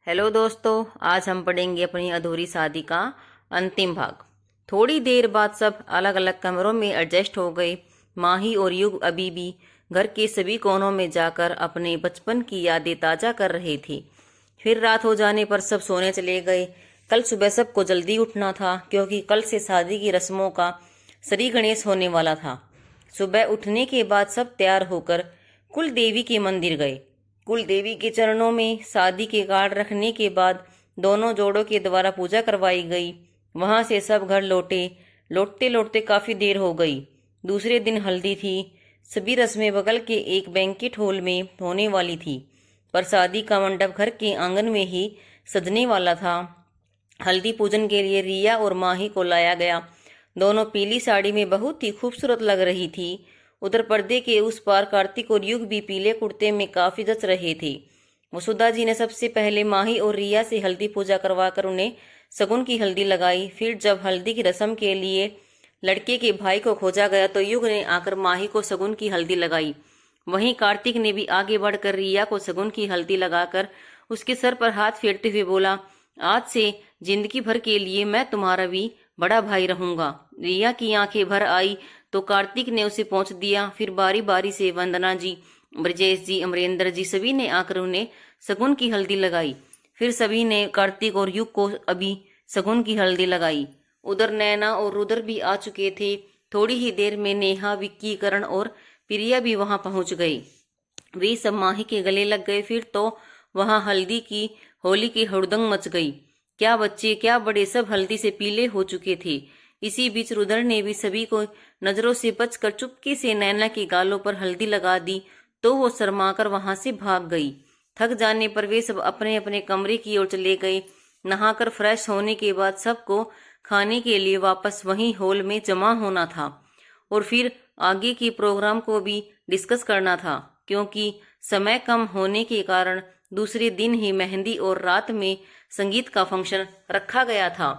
Hello दोस्तों, आज हम पढ़ेंगे अपनी अधूरी शादी का अंतिम भाग। थोड़ी देर बाद सब अलग अलग कमरों में एडजस्ट हो गए। माही और युग अभी भी घर के सभी कोनों में जाकर अपने बचपन की यादें ताजा कर रहे थे। फिर रात हो जाने पर सब सोने चले गए। कल सुबह सबको जल्दी उठना था क्योंकि कल से शादी की रस्मों का श्री गणेश होने वाला था। सुबह उठने के बाद सब तैयार होकर कुल देवी के मंदिर गए। कुल देवी के चरणों में शादी के कार्ड रखने के बाद दोनों जोड़ों के द्वारा पूजा करवाई गई। वहां से सब घर लौटे। लौटते लौटते काफी देर हो गई। दूसरे दिन हल्दी थी। सभी रस्में बगल के एक बैंकेट हॉल में होने वाली थी, पर शादी का मंडप घर के आंगन में ही सजने वाला था। हल्दी पूजन के लिए रिया और माही को लाया गया। दोनों पीली साड़ी में बहुत ही खूबसूरत लग रही थी। उधर पर्दे के उस पार कार्तिक और युग भी पीले कुर्ते में काफी जच रहे थे। वसुधा जी ने सबसे पहले माही और रिया से हल्दी पूजा करवाकर उन्हें सगुन की हल्दी लगाई। फिर जब हल्दी की रस्म के लिए लड़के के भाई को खोजा गया तो युग ने आकर माही को सगुन की हल्दी लगाई। वहीं कार्तिक ने भी आगे बढ़कर रिया को सगुन की हल्दी लगाकर उसके सर पर हाथ फेरते हुए बोला, आज से जिंदगी भर के लिए मैं तुम्हारा भी बड़ा भाई रहूंगा। रिया की आंखें भर आई तो कार्तिक ने उसे पहुंच दिया। फिर बारी बारी से वंदना जी, ब्रजेश जी, अमरेंद्र जी सभी ने आकर उन्हें सगुन की हल्दी लगाई। फिर सभी ने कार्तिक और युग को अभी सगुन की हल्दी लगाई। उधर नैना और रुद्र भी आ चुके थे। थोड़ी ही देर में नेहा, विक्की, करण और प्रिया भी वहां पहुंच गई। वे सब माही के गले लग गए। फिर तो वहां हल्दी की होली की हुड़दंग मच गई। क्या बच्चे क्या बड़े सब हल्दी से पीले हो चुके थे। इसी बीच रुद्र ने भी सभी को नजरों से बचकर चुपके से नैना के गालों पर हल्दी लगा दी तो वो शर्माकर वहां से भाग गई। थक जाने पर वे सब अपने अपने कमरे की ओर चले गए। नहाकर फ्रेश होने के बाद सबको खाने के लिए वापस वहीं हॉल में जमा होना था और फिर आगे के प्रोग्राम को भी डिस्कस करना था, क्योंकि समय कम होने के कारण दूसरे दिन ही मेहंदी और रात में संगीत का फंक्शन रखा गया था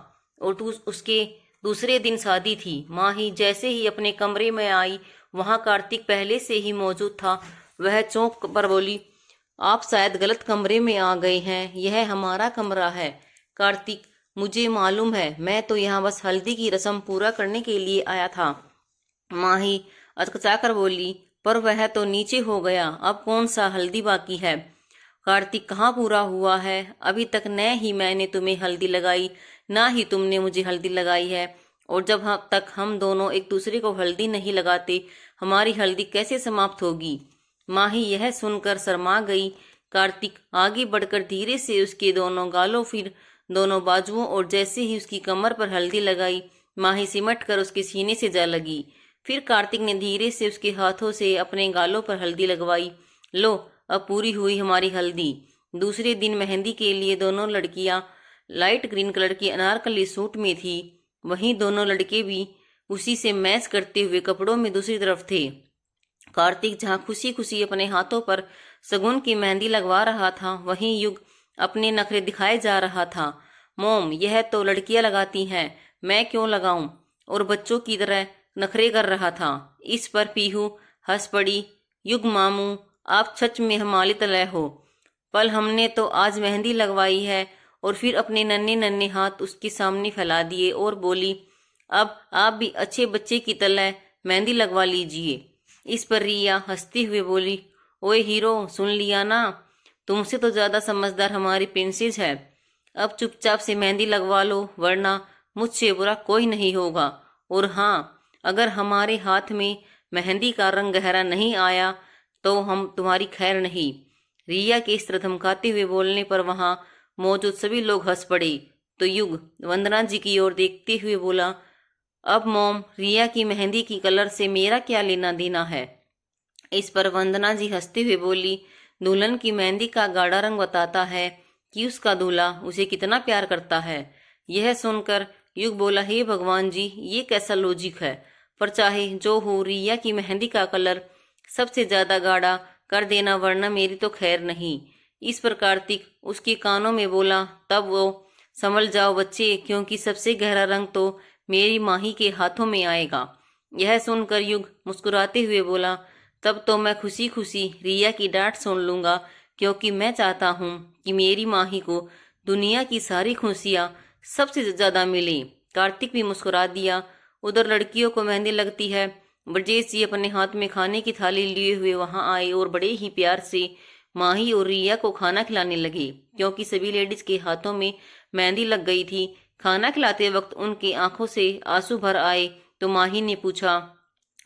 और उसके दूसरे दिन शादी थी। माही जैसे ही अपने कमरे में आई, वहां कार्तिक पहले से ही मौजूद था। वह चौंक पर बोली, आप शायद गलत कमरे में आ गए हैं, यह हमारा कमरा है। कार्तिक, मुझे मालूम है, मैं तो यहाँ बस हल्दी की रस्म पूरा करने के लिए आया था। माही अचकचाकर बोली, पर वह तो नीचे हो गया, अब कौन सा हल्दी बाकी है। कार्तिक, कहाँ पूरा हुआ है, अभी तक न ही मैंने तुम्हें हल्दी लगाई ना ही तुमने मुझे हल्दी लगाई है, और जब तक हम दोनों एक दूसरे को हल्दी नहीं लगाते हमारी हल्दी कैसे समाप्त होगी। माही यह सुनकर शर्मा गई। कार्तिक आगे बढ़कर धीरे से उसके दोनों गालों, फिर दोनों बाजुओं और जैसे ही उसकी कमर पर हल्दी लगाई, माही सिमट कर उसके सीने से जा लगी। फिर कार्तिक ने धीरे से उसके हाथों से अपने गालों पर हल्दी लगवाई। लो, अब पूरी हुई हमारी हल्दी। दूसरे दिन मेहंदी के लिए दोनों लड़कियां लाइट ग्रीन कलर के अनारकली सूट में थी। वहीं दोनों लड़के भी उसी से मैच करते हुए कपड़ों में दूसरी तरफ थे। कार्तिक जहां खुशी खुशी अपने हाथों पर सगुन की मेहंदी लगवा रहा था, वहीं युग अपने नखरे दिखाए जा रहा था। मोम, यह तो लड़कियां लगाती हैं, मैं क्यों लगाऊं, और बच्चों की तरह नखरे कर रहा था। इस पर पीहू हंस पड़ी। युग मामू, आप सच में हमारी तरह हो। पल हमने तो आज मेहंदी लगवाई है, और फिर अपने नन्हे नन्हे हाथ उसके सामने फैला दिए और बोली, अब आप भी अच्छे बच्चे की तरह मेहंदी लगवा लीजिए। इस पर रिया हंसते हुए बोली, ओए हीरो, सुन लिया ना, तुमसे तो ज्यादा समझदार हमारी प्रिंसेस है। अब चुपचाप से मेहंदी लगवा लो, वरना मुझसे बुरा कोई नहीं होगा। और हाँ, अगर हमारे हाथ में मेहंदी का रंग गहरा नहीं आया तो हम तुम्हारी खैर नहीं। रिया के इस तरह धमकाते हुए बोलने पर वहां मौजूद सभी लोग हंस पड़े। तो युग वंदना जी की ओर देखते हुए बोला, अब मोम, रिया की मेहंदी की कलर से मेरा क्या लेना देना है। इस पर वंदना जी हंसते हुए बोली, दुल्हन की मेहंदी का गाढ़ा रंग बताता है कि उसका दूल्हा उसे कितना प्यार करता है। यह सुनकर युग बोला, हे भगवान जी, ये कैसा लॉजिक है। पर चाहे जो हो, रिया की मेहंदी का कलर सबसे ज्यादा गाढ़ा कर देना, वरना मेरी तो खैर नहीं। इस पर कार्तिक उसके कानों में बोला, तब वो संभल जाओ बच्चे, क्योंकि सबसे गहरा रंग तो मेरी माही के हाथों में आएगा। यह सुनकर युग मुस्कुराते हुए बोला, तब तो मैं खुशी खुशी रिया की डांट सुन लूंगा, क्योंकि मैं चाहता हूँ कि मेरी माही को दुनिया की सारी खुशियाँ सबसे ज़्यादा मिले। कार्तिक भी मुस्कुरा दिया। उधर लड़कियों को मेहंदी लगती है। ब्रजेश जी अपने हाथ में खाने की थाली लिए हुए वहां आए और बड़े ही प्यार से माही और रिया को खाना खिलाने लगे, क्योंकि सभी लेडीज के हाथों में मेहंदी लग गई थी। खाना खिलाते वक्त उनकी आंखों से आंसू भर आए तो माही ने पूछा,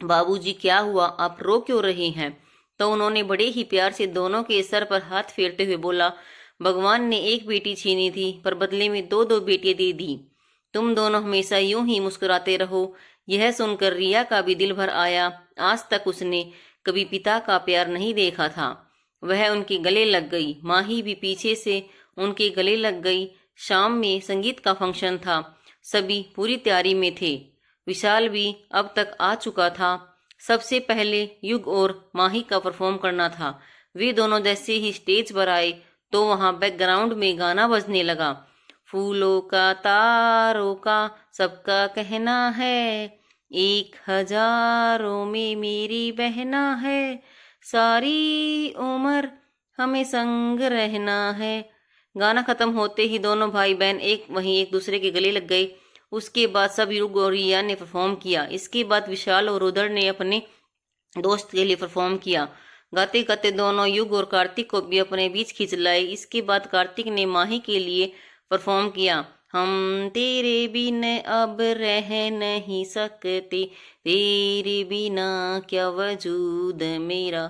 बाबूजी क्या हुआ, आप रो क्यों रहे हैं? तो उन्होंने बड़े ही प्यार से दोनों के सर पर हाथ फेरते हुए बोला, भगवान ने एक बेटी छीनी थी पर बदले में दो दो बेटियां दे दी। तुम दोनों हमेशा यूं ही मुस्कुराते रहो। यह सुनकर रिया का भी दिल भर आया। आज तक उसने कभी पिता का प्यार नहीं देखा था। वह उनके गले लग गई। माही भी पीछे से उनके गले लग गई। शाम में संगीत का फंक्शन था। सभी पूरी तैयारी में थे। विशाल भी अब तक आ चुका था। सबसे पहले युग और माही का परफॉर्म करना था। वे दोनों जैसे ही स्टेज पर आए तो वहां बैकग्राउंड में गाना बजने लगा। फूलों का तारों का सबका कहना है, 1000 में मेरी बहना है, सारी उम्र हमें संग रहना है। गाना खत्म होते ही दोनों भाई बहन एक दूसरे के गले लग गए। उसके बाद सब युग और रिया ने परफॉर्म किया। इसके बाद विशाल और उदर ने अपने दोस्त के लिए परफॉर्म किया। गाते गाते दोनों युग और कार्तिक को भी अपने बीच खींच लाए। इसके बाद कार्तिक ने माही के लिए परफॉर्म किया। हम तेरे बिन अब रह नहीं सकते, तेरे बिना क्या वजूद मेरा,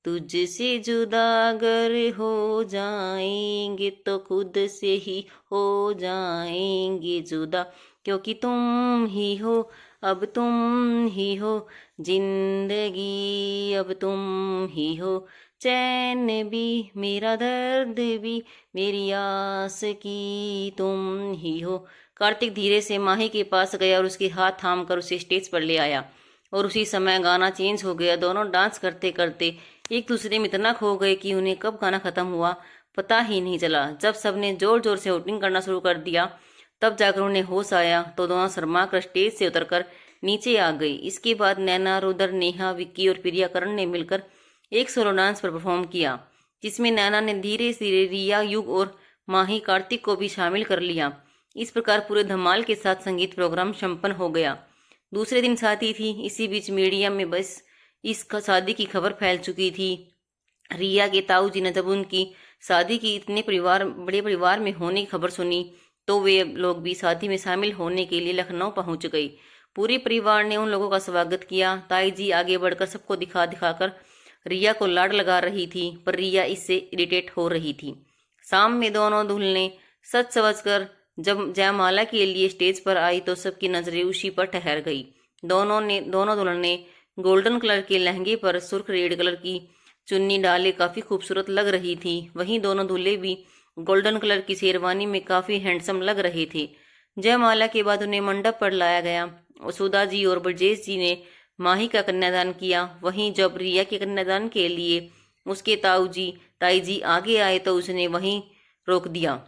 तुझसे जुदा अगर हो जाएंगे तो खुद से ही हो जाएंगे जुदा, क्योंकि तुम ही हो, अब तुम ही हो जिंदगी, अब तुम ही हो चैन भी, मेरा दर्द भी, मेरी आस की तुम ही हो। कार्तिक धीरे से माही के पास गया और उसके हाथ थाम कर उसे स्टेज पर ले आया और उसी समय गाना चेंज हो गया। दोनों डांस करते करते एक दूसरे में इतना खो गए कि उन्हें कब गाना खत्म हुआ पता ही नहीं चला। जब सबने जोर जोर से वोटिंग करना शुरू कर दिया तब जाकर उन्हें होश आया तो दोनों शर्मा कर स्टेज से उतरकर नीचे आ गई। इसके बाद नैना, रुदर, नेहा, विक्की और प्रिया करण ने मिलकर एक सोलो डांस पर परफॉर्म किया, जिसमें नैना ने धीरे धीरे रिया, युग और माही, कार्तिक को भी शामिल कर लिया। इस प्रकार पूरे धमाल के साथ संगीत प्रोग्राम संपन्न हो गया। दूसरे दिन शादी थी। इसी बीच मीडिया में बस इस शादी की खबर फैल चुकी थी। रिया के ताऊ जी ने जब उनकी शादी की इतने बड़े परिवार में होने की खबर सुनी तो वे लोग भी शादी में शामिल होने के लिए लखनऊ पहुंच गई। पूरे परिवार ने उन लोगों का स्वागत किया। ताई जी आगे बढ़कर सबको दिखा दिखाकर रिया को लाड लगा रही थी, पर रिया इससे इरिटेट हो रही थी। शाम में दोनों दुल्हनें सच समझ कर जब जयमाला के लिए स्टेज पर आई तो सबकी नजरें उसी पर ठहर गई। दोनों दुल्हनें गोल्डन कलर के लहंगे पर सुर्ख रेड कलर की चुन्नी डाले काफी खूबसूरत लग रही थी। वहीं दोनों दूल्हे भी गोल्डन कलर की शेरवानी में काफी हैंडसम लग रहे थे। जयमाला के बाद उन्हें मंडप पर लाया गया। सुधा जी और ब्रजेश जी ने माही का कन्यादान किया। वहीं जब रिया के कन्यादान के लिए उसके ताई जी आगे आए तो उसने वहीं रोक दिया।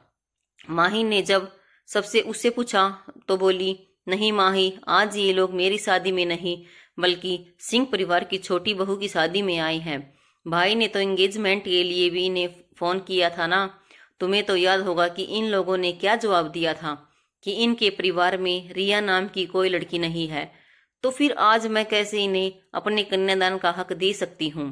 माही ने जब सबसे उससे पूछा तो बोली, नहीं माही, आज ये लोग मेरी शादी में नहीं बल्कि सिंह परिवार की छोटी बहू की शादी में आए हैं। भाई ने तो एंगेजमेंट के लिए भी इन्हें फोन किया था ना। तुम्हें तो याद होगा कि इन लोगों ने क्या जवाब दिया था कि इनके परिवार में रिया नाम की कोई लड़की नहीं है। तो फिर आज मैं कैसे इन्हें अपने कन्यादान का हक दे सकती हूँ?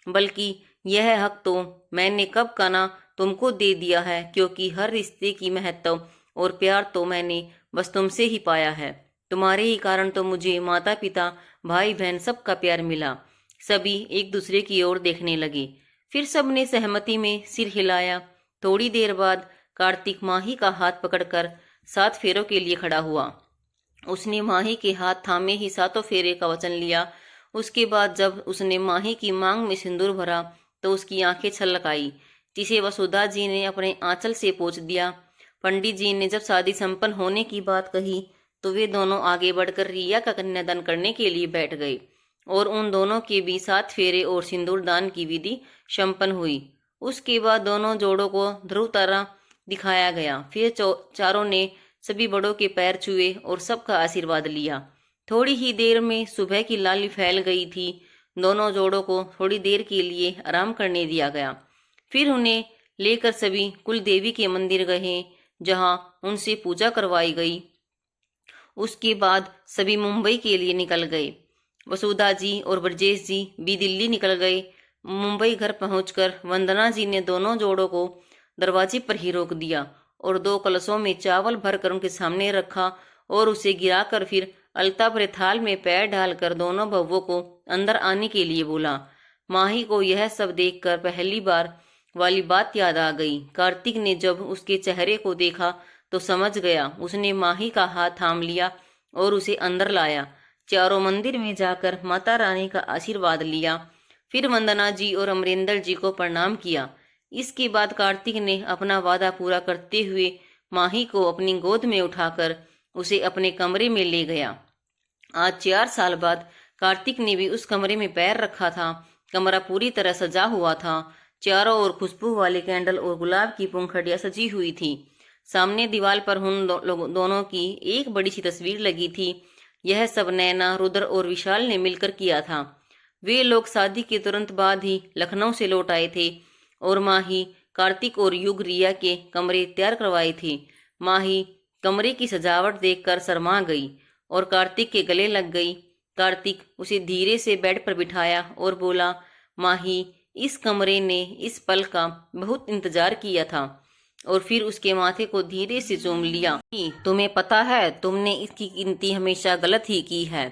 बल्कि यह हक तो मैंने कब का ना तुमको दे दिया है, क्योंकि हर रिश्ते की महत्व और प्यार तो मैंने बस तुमसे ही पाया है। तुम्हारे ही कारण तो मुझे माता पिता, भाई बहन सबका प्यार मिला। सभी एक दूसरे की ओर देखने लगे। फिर सबने सहमति में सिर हिलाया। थोड़ी देर बाद कार्तिक माही का हाथ पकड़कर 7 फेरों के लिए खड़ा हुआ। उसने माही के हाथ थामे ही 7 फेरे का वचन लिया। उसके बाद जब उसने माही की मांग में सिंदूर भरा तो उसकी आंखें छलक आई, जिसे वसुधा जी ने अपने आंचल से पोंछ दिया। पंडित जी ने जब शादी संपन्न होने की बात कही तो वे दोनों आगे बढ़कर रिया का कन्यादान करने के लिए बैठ गए और उन दोनों के भी 7 फेरे और सिंदूर दान की विधि संपन्न हुई। उसके बाद दोनों जोड़ों को ध्रुव तारा दिखाया गया। फिर चारों ने सभी बड़ों के पैर छुए और सबका आशीर्वाद लिया। थोड़ी ही देर में सुबह की लाली फैल गई थी। दोनों जोड़ों को थोड़ी देर के लिए आराम करने दिया गया। फिर उन्हें लेकर सभी कुल देवी के मंदिर गए, जहां उनसे पूजा करवाई गई। उसके बाद सभी मुंबई के लिए निकल गए। वसुधा जी और ब्रजेश जी भी दिल्ली निकल गए। मुंबई घर पहुंचकर वंदना जी ने दोनों जोड़ों को दरवाजे पर ही रोक दिया और 2 कलशों में चावल भरकर उनके सामने रखा और उसे गिराकर फिर अलता भरे थाल में पैर डालकर दोनों बहुओं को अंदर आने के लिए बोला। माही को यह सब देखकर पहली बार वाली बात याद आ गई। कार्तिक ने जब उसके चेहरे को देखा तो समझ गया। उसने माही का हाथ थाम लिया और उसे अंदर लाया। चारों मंदिर में जाकर माता रानी का आशीर्वाद लिया। फिर वंदना जी और अमरिंदर जी को प्रणाम किया। इसके बाद कार्तिक ने अपना वादा पूरा करते हुए माही को अपनी गोद में उठाकर उसे अपने कमरे में ले गया। आज 4 साल बाद कार्तिक ने भी उस कमरे में पैर रखा था। कमरा पूरी तरह सजा हुआ था। चारों ओर खुशबू वाले कैंडल और गुलाब की पंखुड़ियां सजी हुई थी। सामने दीवार पर उन दोनों की एक बड़ी सी तस्वीर लगी थी। यह सब नैना, रुद्र और विशाल ने मिलकर किया था। वे लोग शादी के तुरंत बाद ही लखनऊ से लौट आए थे और माही, कार्तिक और युग रिया के कमरे तैयार करवाए थे। माही कमरे की सजावट देखकर शर्मा गई और कार्तिक के गले लग गई। कार्तिक उसे धीरे से बेड पर बिठाया और बोला, माही, इस कमरे ने इस पल का बहुत इंतजार किया था। और फिर उसके माथे को धीरे से चूम लिया। तुम्हें पता है, तुमने इसकी गिनती हमेशा गलत ही की है।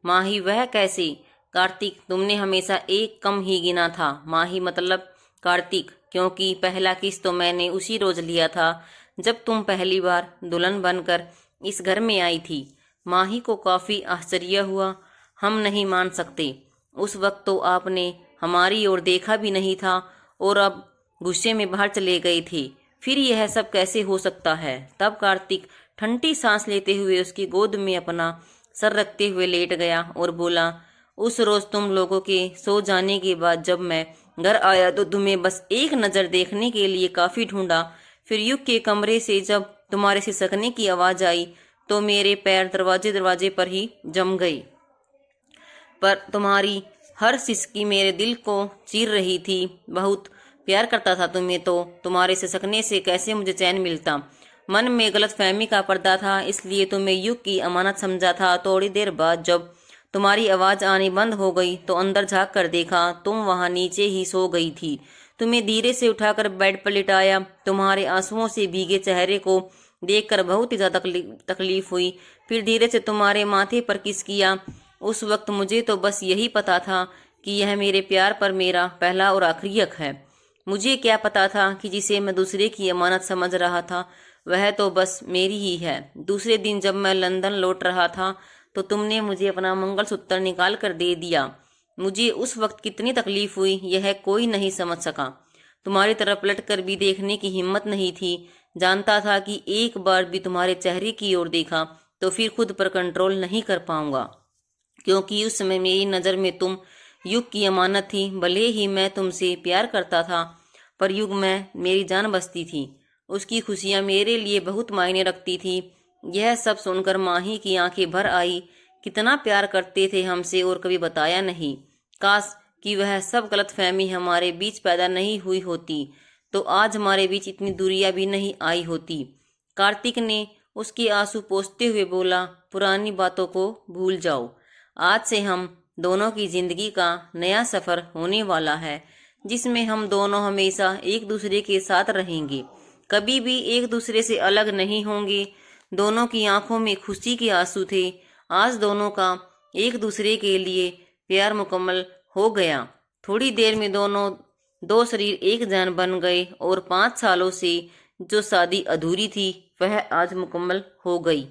माही, वह कैसे? कार्तिक, तुमने हमेशा एक कम ही गिना था। माही, मतलब? कार्तिक, क्योंकि पहला किस तो मैंने उसी रोज लिया था जब तुम पहली बार दुल्हन बनकर इस घर में आई थी। माही को काफी आश्चर्य हुआ। हम नहीं मान सकते। उस वक्त तो आपने हमारी ओर देखा भी नहीं था और अब गुस्से में बाहर चले गए थे। फिर यह सब कैसे हो सकता है? तब कार्तिक ठंडी सांस लेते हुए उसकी गोद में अपना सर रखते हुए लेट गया और बोला, उस रोज तुम लोगों के सो जाने के बाद जब मैं घर आया तो तुम्हें बस एक नजर देखने के लिए काफी ढूंढा। फिर युग के कमरे से जब तुम्हारे सिसकने की आवाज आई तो मेरे पैर दरवाजे पर ही जम गए। पर तुम्हारी हर सिसकी मेरे दिल को चीर रही थी। बहुत प्यार करता था तुम्हें, तो तुम्हारे सिसकने से कैसे मुझे चैन मिलता। मन में गलतफहमी का पर्दा था, इसलिए तुम्हें युग की अमानत समझा था। थोड़ी देर बाद जब तुम्हारी आवाज आनी बंद हो गई तो अंदर झाँक कर देखा तुम वहां नीचे ही सो गई थी। तुम्हें धीरे से उठाकर बेड पर लिटाया। तुम्हारे आंसुओं से भीगे चेहरे को देखकर बहुत ही ज्यादा तकलीफ हुई। फिर धीरे से तुम्हारे माथे पर किस किया। उस वक्त मुझे तो बस यही पता था कि यह मेरे प्यार पर मेरा पहला और आखिरी हक है। मुझे क्या पता था कि जिसे मैं दूसरे की अमानत समझ रहा था वह तो बस मेरी ही है। दूसरे दिन जब मैं लंदन लौट रहा था तो तुमने मुझे अपना मंगलसूत्र निकाल कर दे दिया। मुझे उस वक्त कितनी तकलीफ हुई यह कोई नहीं समझ सका। तुम्हारी तरफ पलट कर भी देखने की हिम्मत नहीं थी। जानता था कि एक बार भी तुम्हारे चेहरे की ओर देखा तो फिर खुद पर कंट्रोल नहीं कर पाऊंगा, क्योंकि उस समय मेरी नज़र में तुम युग की अमानत थी। भले ही मैं तुमसे प्यार करता था पर युग में मेरी जान बसती थी। उसकी खुशियाँ मेरे लिए बहुत मायने रखती थी। यह सब सुनकर माही की आंखें भर आई। कितना प्यार करते थे हमसे और कभी बताया नहीं। काश कि वह सब गलतफहमी हमारे बीच पैदा नहीं हुई होती तो आज हमारे बीच इतनी दूरियां भी नहीं आई होती। कार्तिक ने उसके आंसू पोंछते हुए बोला, पुरानी बातों को भूल जाओ। आज से हम दोनों की जिंदगी का नया सफर होने वाला है जिसमें हम दोनों हमेशा एक दूसरे के साथ रहेंगे, कभी भी एक दूसरे से अलग नहीं होंगे। दोनों की आंखों में खुशी के आंसू थे। आज दोनों का एक दूसरे के लिए प्यार मुकम्मल हो गया। थोड़ी देर में दोनों दो शरीर एक जान बन गए और 5 सालों से जो शादी अधूरी थी वह आज मुकम्मल हो गई।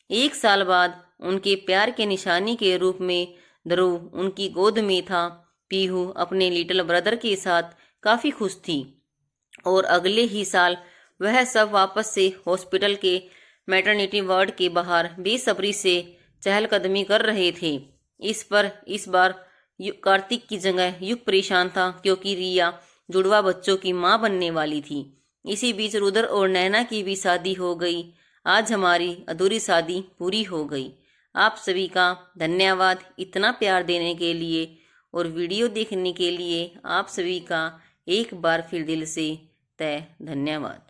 1 साल बाद उनके प्यार के निशानी के रूप में ध्रुव उनकी गोद में था। पीहू अपने लिटिल ब्रदर के साथ काफी खुश थी और अगले ही साल वह सब वापस से हॉस्पिटल के मैटरनिटी वार्ड के बाहर बेसब्री से चहलकदमी कर रहे थे। इस बार कार्तिक की जगह युग परेशान था क्योंकि रिया जुड़वा बच्चों की मां बनने वाली थी। इसी बीच रुद्र और नैना की भी शादी हो गई। आज हमारी अधूरी शादी पूरी हो गई। आप सभी का धन्यवाद इतना प्यार देने के लिए और वीडियो देखने के लिए। आप सभी का एक बार फिर दिल से तय धन्यवाद।